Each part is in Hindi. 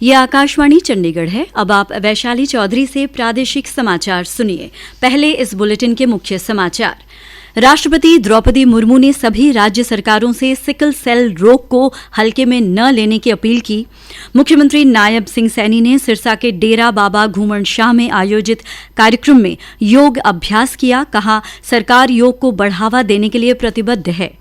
ये आकाशवाणी चंडीगढ़ है। अब आप वैशाली चौधरी से प्रादेशिक समाचार सुनिए। पहले इस बुलेटिन के मुख्य समाचार। राष्ट्रपति द्रौपदी मुर्मू ने सभी राज्य सरकारों से सिकल सेल रोग को हल्के में न लेने की अपील की। मुख्यमंत्री नायब सिंह सैनी ने सिरसा के डेरा बाबा घूमन शाह में आयोजित कार्यक्रम में योग अभ्यास किया। कहा, सरकार योग को बढ़ावा देने के लिए प्रतिबद्ध है।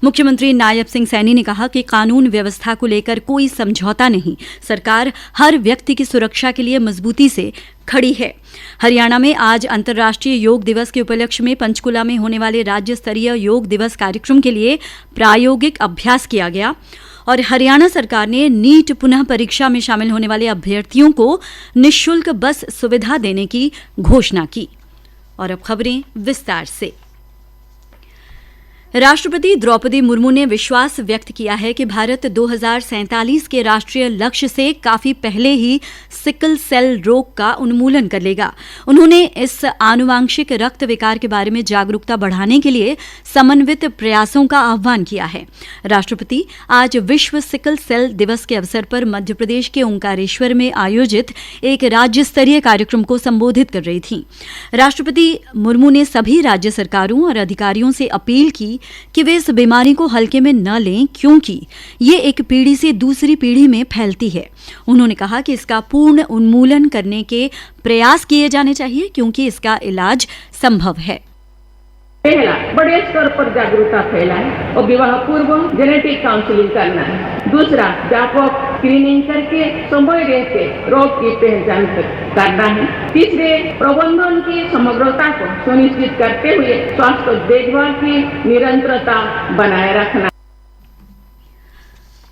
मुख्यमंत्री नायब सिंह सैनी ने कहा कि कानून व्यवस्था को लेकर कोई समझौता नहीं, सरकार हर व्यक्ति की सुरक्षा के लिए मजबूती से खड़ी है। हरियाणा में आज अंतर्राष्ट्रीय योग दिवस के उपलक्ष्य में पंचकुला में होने वाले राज्य स्तरीय योग दिवस कार्यक्रम के लिए प्रायोगिक अभ्यास किया गया और हरियाणा सरकार ने नीट पुनः परीक्षा में शामिल होने वाले अभ्यर्थियों को निःशुल्क बस सुविधा देने की घोषणा की। और अब खबरें विस्तार से। राष्ट्रपति द्रौपदी मुर्मू ने विश्वास व्यक्त किया है कि भारत 2047 के राष्ट्रीय लक्ष्य से काफी पहले ही सिकल सेल रोग का उन्मूलन कर लेगा। उन्होंने इस आनुवांशिक रक्त विकार के बारे में जागरूकता बढ़ाने के लिए समन्वित प्रयासों का आह्वान किया है। राष्ट्रपति आज विश्व सिकल सेल दिवस के अवसर पर मध्य प्रदेश के ओंकारेश्वर में आयोजित एक राज्य स्तरीय कार्यक्रम को संबोधित कर रही थीं। राष्ट्रपति मुर्मू ने सभी राज्य सरकारों और अधिकारियों से अपील की कि वे इस बीमारी को हल्के में न लें, क्योंकि ये एक पीढ़ी से दूसरी पीढ़ी में फैलती है। उन्होंने कहा कि इसका पूर्ण उन्मूलन करने के प्रयास किए जाने चाहिए, क्योंकि इसका इलाज संभव है। पहला, बड़े स्तर पर जागरूकता फैलाएं और विवाह पूर्व जेनेटिक काउंसलिंग करना है। दूसरा, व्यापक स्क्रीनिंग करके समय रहते रोग की पहचान करना है। तीसरे, प्रबंधन की समग्रता को सुनिश्चित करते हुए स्वास्थ्य देखभाल की निरंतरता बनाए रखना।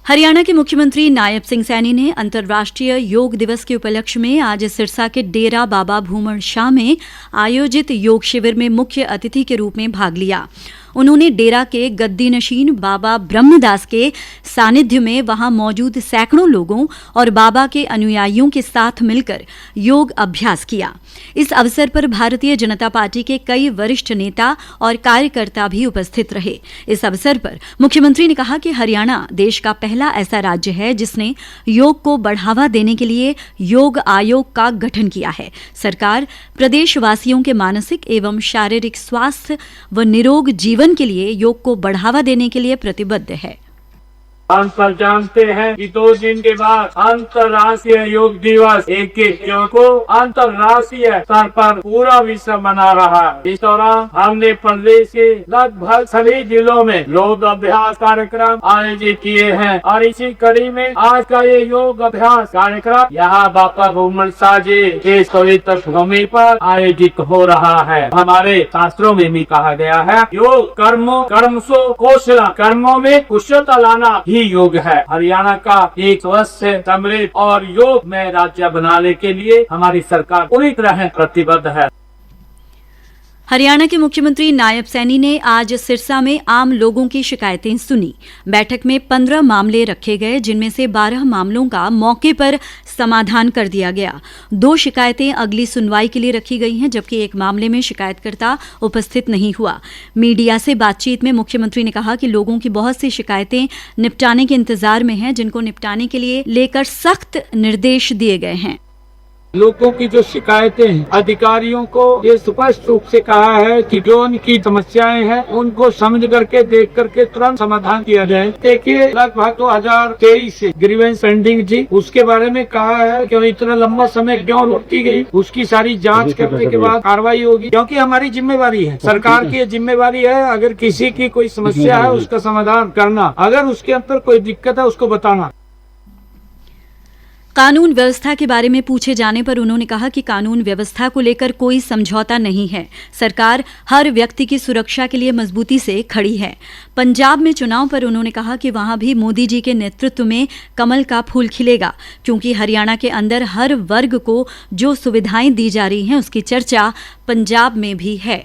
हरियाणा के मुख्यमंत्री नायब सिंह सैनी ने अंतर्राष्ट्रीय योग दिवस के उपलक्ष्य में आज सिरसा के डेरा बाबा भूमन शाह में आयोजित योग शिविर में मुख्य अतिथि के रूप में भाग लिया। उन्होंने डेरा के गद्दी नशीन बाबा ब्रह्मदास के सानिध्य में वहां मौजूद सैकड़ों लोगों और बाबा के अनुयायियों के साथ मिलकर योग अभ्यास किया। इस अवसर पर भारतीय जनता पार्टी के कई वरिष्ठ नेता और कार्यकर्ता भी उपस्थित रहे। इस अवसर पर मुख्यमंत्री ने कहा कि हरियाणा देश का पहला ऐसा राज्य है जिसने योग को बढ़ावा देने के लिए योग आयोग का गठन किया है। सरकार प्रदेशवासियों के मानसिक एवं शारीरिक स्वास्थ्य व निरोग जीवन के लिए योग को बढ़ावा देने के लिए प्रतिबद्ध है। हम सब जानते हैं कि 2 दिन के बाद अंतर्राष्ट्रीय योग दिवस 21 जून को अंतर्राष्ट्रीय स्तर पर पूरा विश्व मना रहा है। इस दौरान हमने प्रदेश के लगभग सभी जिलों में योग अभ्यास कार्यक्रम आयोजित किए हैं और इसी कड़ी में आज का ये योग अभ्यास कार्यक्रम यहाँ बाबा घूमन शाह जी के पवित्र भूमि पर आयोजित हो रहा है। हमारे शास्त्रों में भी कहा गया है, योग कर्मसो कौशल, कर्मों में कुशलता लाना ही योग है। हरियाणा का एक स्वस्थ, समृद्ध और योग में राज्य बनाने के लिए हमारी सरकार पूरी तरह प्रतिबद्ध है। हरियाणा के मुख्यमंत्री नायब सैनी ने आज सिरसा में आम लोगों की शिकायतें सुनी। बैठक में 15 मामले रखे गए, जिनमें से 12 मामलों का मौके पर समाधान कर दिया गया। 2 शिकायतें अगली सुनवाई के लिए रखी गई हैं, जबकि एक मामले में शिकायतकर्ता उपस्थित नहीं हुआ। मीडिया से बातचीत में मुख्यमंत्री ने कहा कि लोगों की बहुत सी शिकायतें निपटाने के इंतजार में हैं, जिनको निपटाने के लिए लेकर सख्त निर्देश दिए गए हैं। लोगों की जो शिकायतें हैं, अधिकारियों को ये स्पष्ट रूप से कहा है कि जो उनकी समस्याएं हैं उनको समझ करके देख करके तुरंत समाधान किया जाए। देखिए, लगभग 2023 से ग्रीवेंस पेंडिंग थी, उसके बारे में कहा है कि इतना लंबा समय क्यों रोकी गई, उसकी सारी जांच करने के बाद कार्रवाई होगी, क्योंकि हमारी जिम्मेवारी है, सरकार की जिम्मेवारी है। अगर किसी की कोई समस्या है उसका समाधान करना, अगर उसके अंदर कोई दिक्कत है उसको बताना। कानून व्यवस्था के बारे में पूछे जाने पर उन्होंने कहा कि कानून व्यवस्था को लेकर कोई समझौता नहीं है, सरकार हर व्यक्ति की सुरक्षा के लिए मजबूती से खड़ी है। पंजाब में चुनाव पर उन्होंने कहा कि वहां भी मोदी जी के नेतृत्व में कमल का फूल खिलेगा, क्योंकि हरियाणा के अंदर हर वर्ग को जो सुविधाएं दी जा रही हैं उसकी चर्चा पंजाब में भी है।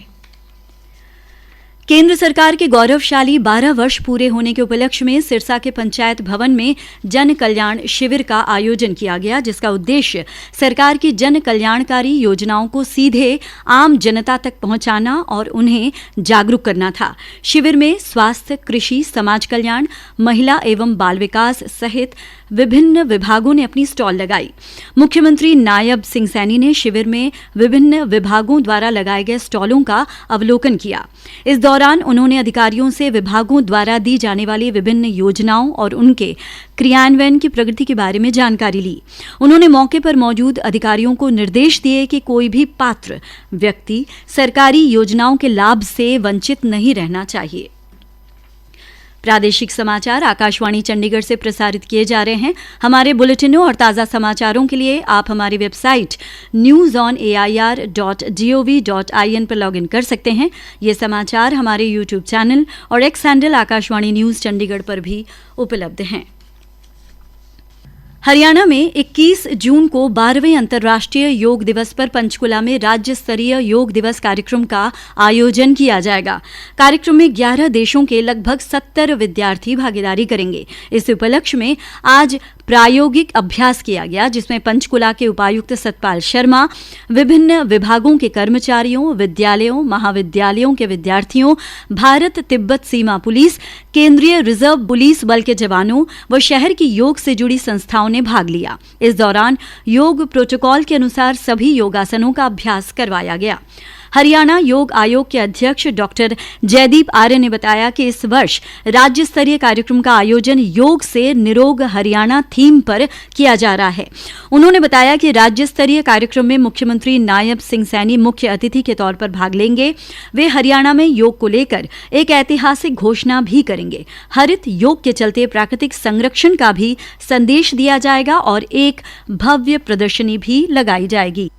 केंद्र सरकार के गौरवशाली 12 वर्ष पूरे होने के उपलक्ष्य में सिरसा के पंचायत भवन में जन कल्याण शिविर का आयोजन किया गया, जिसका उद्देश्य सरकार की जन कल्याणकारी योजनाओं को सीधे आम जनता तक पहुंचाना और उन्हें जागरूक करना था। शिविर में स्वास्थ्य, कृषि, समाज कल्याण, महिला एवं बाल विकास सहित विभिन्न विभागों ने अपनी स्टॉल लगाई। मुख्यमंत्री नायब सिंह सैनी ने शिविर में विभिन्न विभागों द्वारा लगाए गए स्टॉलों का अवलोकन किया। इस दौरान उन्होंने अधिकारियों से विभागों द्वारा दी जाने वाली विभिन्न योजनाओं और उनके क्रियान्वयन की प्रगति के बारे में जानकारी ली। उन्होंने मौके पर मौजूद अधिकारियों को निर्देश दिए कि कोई भी पात्र व्यक्ति सरकारी योजनाओं के लाभ से वंचित नहीं रहना चाहिए। प्रादेशिक समाचार आकाशवाणी चंडीगढ़ से प्रसारित किए जा रहे हैं। हमारे बुलेटिनों और ताज़ा समाचारों के लिए आप हमारी वेबसाइट newsonair.gov.in पर लॉगिन कर सकते हैं। ये समाचार हमारे यूट्यूब चैनल और x handle Akashvani news Chandigarh पर भी उपलब्ध हैं। हरियाणा में 21 जून को 12वें अंतर्राष्ट्रीय योग दिवस पर पंचकुला में राज्य स्तरीय योग दिवस कार्यक्रम का आयोजन किया जाएगा। कार्यक्रम में 11 देशों के लगभग 70 विद्यार्थी भागीदारी करेंगे। इस उपलक्ष्य में आज प्रायोगिक अभ्यास किया गया, जिसमें पंचकुला के उपायुक्त सतपाल शर्मा, विभिन्न विभागों के कर्मचारियों, विद्यालयों, महाविद्यालयों के विद्यार्थियों, भारत तिब्बत सीमा पुलिस, केंद्रीय रिजर्व पुलिस बल के जवानों व शहर की योग से जुड़ी संस्थाओं ने भाग लिया। इस दौरान योग प्रोटोकॉल के अनुसार सभी योगासनों का अभ्यास करवाया गया। हरियाणा योग आयोग के अध्यक्ष डॉक्टर जयदीप आर्य ने बताया कि इस वर्ष राज्य स्तरीय कार्यक्रम का आयोजन योग से निरोग हरियाणा थीम पर किया जा रहा है। उन्होंने बताया कि राज्य स्तरीय कार्यक्रम में मुख्यमंत्री नायब सिंह सैनी मुख्य अतिथि के तौर पर भाग लेंगे। वे हरियाणा में योग को लेकर एक ऐतिहासिक घोषणा भी करेंगे। हरित योग के चलते प्राकृतिक संरक्षण का भी संदेश दिया जाएगा और एक भव्य प्रदर्शनी भी लगाई जाएगी।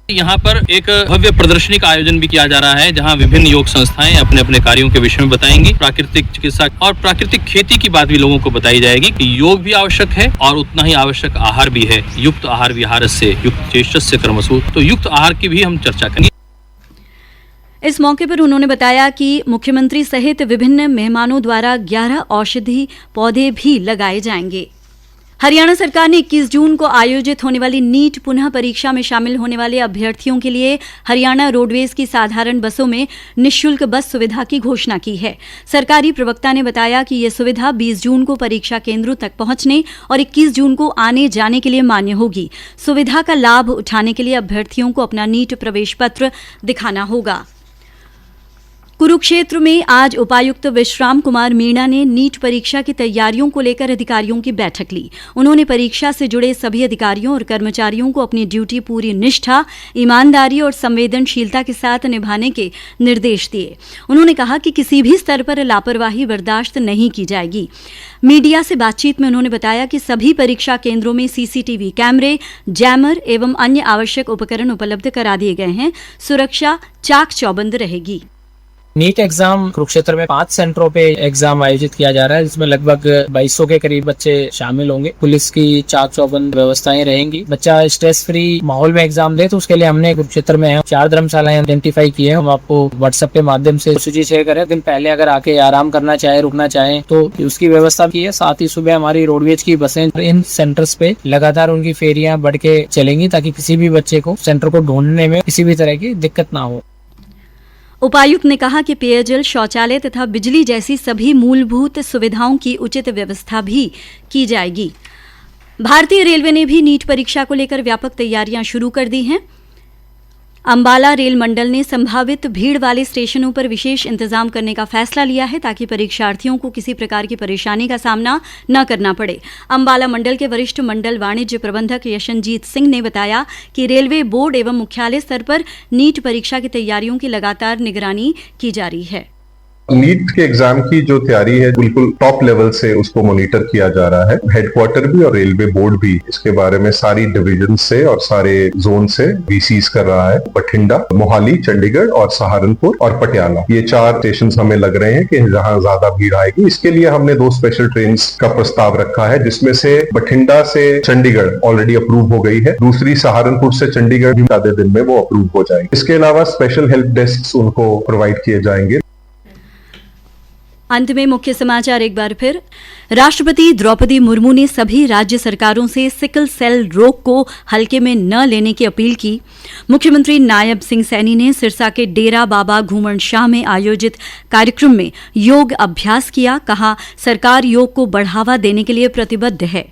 यहाँ पर एक भव्य प्रदर्शनी का आयोजन भी किया जा रहा है, जहाँ विभिन्न योग संस्थाएं अपने अपने कार्यों के विषय में बताएंगी। प्राकृतिक चिकित्सा और प्राकृतिक खेती की बात भी लोगों को बताई जाएगी कि योग भी आवश्यक है और उतना ही आवश्यक आहार भी है। युक्त आहार विहारस्य युक्त चेष्टस्य कर्मसु, तो युक्त आहार की भी हम चर्चा करेंगे। इस मौके पर उन्होंने बताया कि मुख्यमंत्री सहित विभिन्न मेहमानों द्वारा 11 औषधि पौधे भी लगाए जाएंगे। हरियाणा सरकार ने 21 जून को आयोजित होने वाली नीट पुनः परीक्षा में शामिल होने वाले अभ्यर्थियों के लिए हरियाणा रोडवेज की साधारण बसों में निःशुल्क बस सुविधा की घोषणा की है। सरकारी प्रवक्ता ने बताया कि यह सुविधा 20 जून को परीक्षा केंद्रों तक पहुंचने और 21 जून को आने जाने के लिए मान्य होगी। सुविधा का लाभ उठाने के लिए अभ्यर्थियों को अपना नीट प्रवेश पत्र दिखाना होगा। कुरुक्षेत्र में आज उपायुक्त विश्राम कुमार मीणा ने नीट परीक्षा की तैयारियों को लेकर अधिकारियों की बैठक ली। उन्होंने परीक्षा से जुड़े सभी अधिकारियों और कर्मचारियों को अपनी ड्यूटी पूरी निष्ठा, ईमानदारी और संवेदनशीलता के साथ निभाने के निर्देश दिए। उन्होंने कहा कि किसी भी स्तर पर लापरवाही बर्दाश्त नहीं की जाएगी। मीडिया से बातचीत में उन्होंने बताया कि सभी परीक्षा केंद्रों में सीसीटीवी कैमरे, जैमर एवं अन्य आवश्यक उपकरण उपलब्ध करा दिए गए हैं। सुरक्षा चाक चौबंद रहेगी। नीट एग्जाम कुरुक्षेत्र में 5 सेंटरों पे एग्जाम आयोजित किया जा रहा है, जिसमें लगभग 2200 के करीब बच्चे शामिल होंगे। पुलिस की चाक चौबंद व्यवस्थाएं रहेंगी। बच्चा स्ट्रेस फ्री माहौल में एग्जाम दे, तो उसके लिए हमने कुरुक्षेत्र में 4 धर्मशालाएं आइडेंटिफाई की है। हम आपको व्हाट्सएप के माध्यम से सूची शेयर करें। दिन पहले अगर आके आराम करना चाहे, रुकना चाहे, तो उसकी व्यवस्था की है। साथ ही सुबह हमारी रोडवेज की बसें इन सेंटर्स पे लगातार उनकी फेरियां बढ़ के चलेंगी, ताकि किसी भी बच्चे को सेंटर को ढूंढने में किसी भी तरह की दिक्कत ना हो। उपायुक्त ने कहा कि पेयजल, शौचालय तथा बिजली जैसी सभी मूलभूत सुविधाओं की उचित व्यवस्था भी की जाएगी। भारतीय रेलवे ने भी नीट परीक्षा को लेकर व्यापक तैयारियां शुरू कर दी हैं। अंबाला रेल मंडल ने संभावित भीड़ वाले स्टेशनों पर विशेष इंतजाम करने का फैसला लिया है, ताकि परीक्षार्थियों को किसी प्रकार की परेशानी का सामना न करना पड़े। अंबाला मंडल के वरिष्ठ मंडल वाणिज्य प्रबंधक यशनजीत सिंह ने बताया कि रेलवे बोर्ड एवं मुख्यालय स्तर पर नीट परीक्षा की तैयारियों की लगातार निगरानी की जा रही है। नीट के एग्जाम की जो तैयारी है, बिल्कुल टॉप लेवल से उसको मॉनिटर किया जा रहा है। हेडक्वार्टर भी और रेलवे बोर्ड भी इसके बारे में सारी डिवीजन से और सारे जोन से वीसीज कर रहा है। बठिंडा, मोहाली, चंडीगढ़ और सहारनपुर और पटियाला, ये 4 स्टेशन हमें लग रहे हैं कि जहां ज्यादा भीड़ आएगी। इसके लिए हमने 2 स्पेशल ट्रेन का प्रस्ताव रखा है, जिसमें से बठिंडा से चंडीगढ़ ऑलरेडी अप्रूव हो गई है। दूसरी सहारनपुर से चंडीगढ़ भी आधे दिन में वो अप्रूव हो जाएगी। इसके अलावा स्पेशल हेल्प डेस्क उनको प्रोवाइड किए जाएंगे। अंत में मुख्य समाचार एक बार फिर। राष्ट्रपति द्रौपदी मुर्मू ने सभी राज्य सरकारों से सिकल सेल रोग को हल्के में न लेने की अपील की। मुख्यमंत्री नायब सिंह सैनी ने सिरसा के डेरा बाबा घूमन शाह में आयोजित कार्यक्रम में योग अभ्यास किया। कहा, सरकार योग को बढ़ावा देने के लिए प्रतिबद्ध है।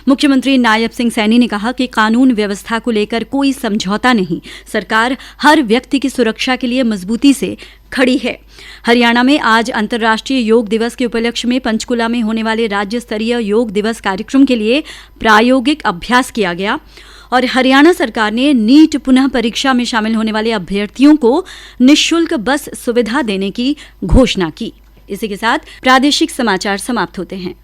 मुख्यमंत्री नायब सिंह सैनी ने कहा कि कानून व्यवस्था को लेकर कोई समझौता नहीं, सरकार हर व्यक्ति की सुरक्षा के लिए मजबूती से खड़ी है। हरियाणा में आज अंतर्राष्ट्रीय योग दिवस के उपलक्ष्य में पंचकुला में होने वाले राज्य स्तरीय योग दिवस कार्यक्रम के लिए प्रायोगिक अभ्यास किया गया और हरियाणा सरकार ने नीट पुनः परीक्षा में शामिल होने वाले अभ्यर्थियों को निःशुल्क बस सुविधा देने की घोषणा की। इसी के साथ प्रादेशिक समाचार समाप्त होते हैं।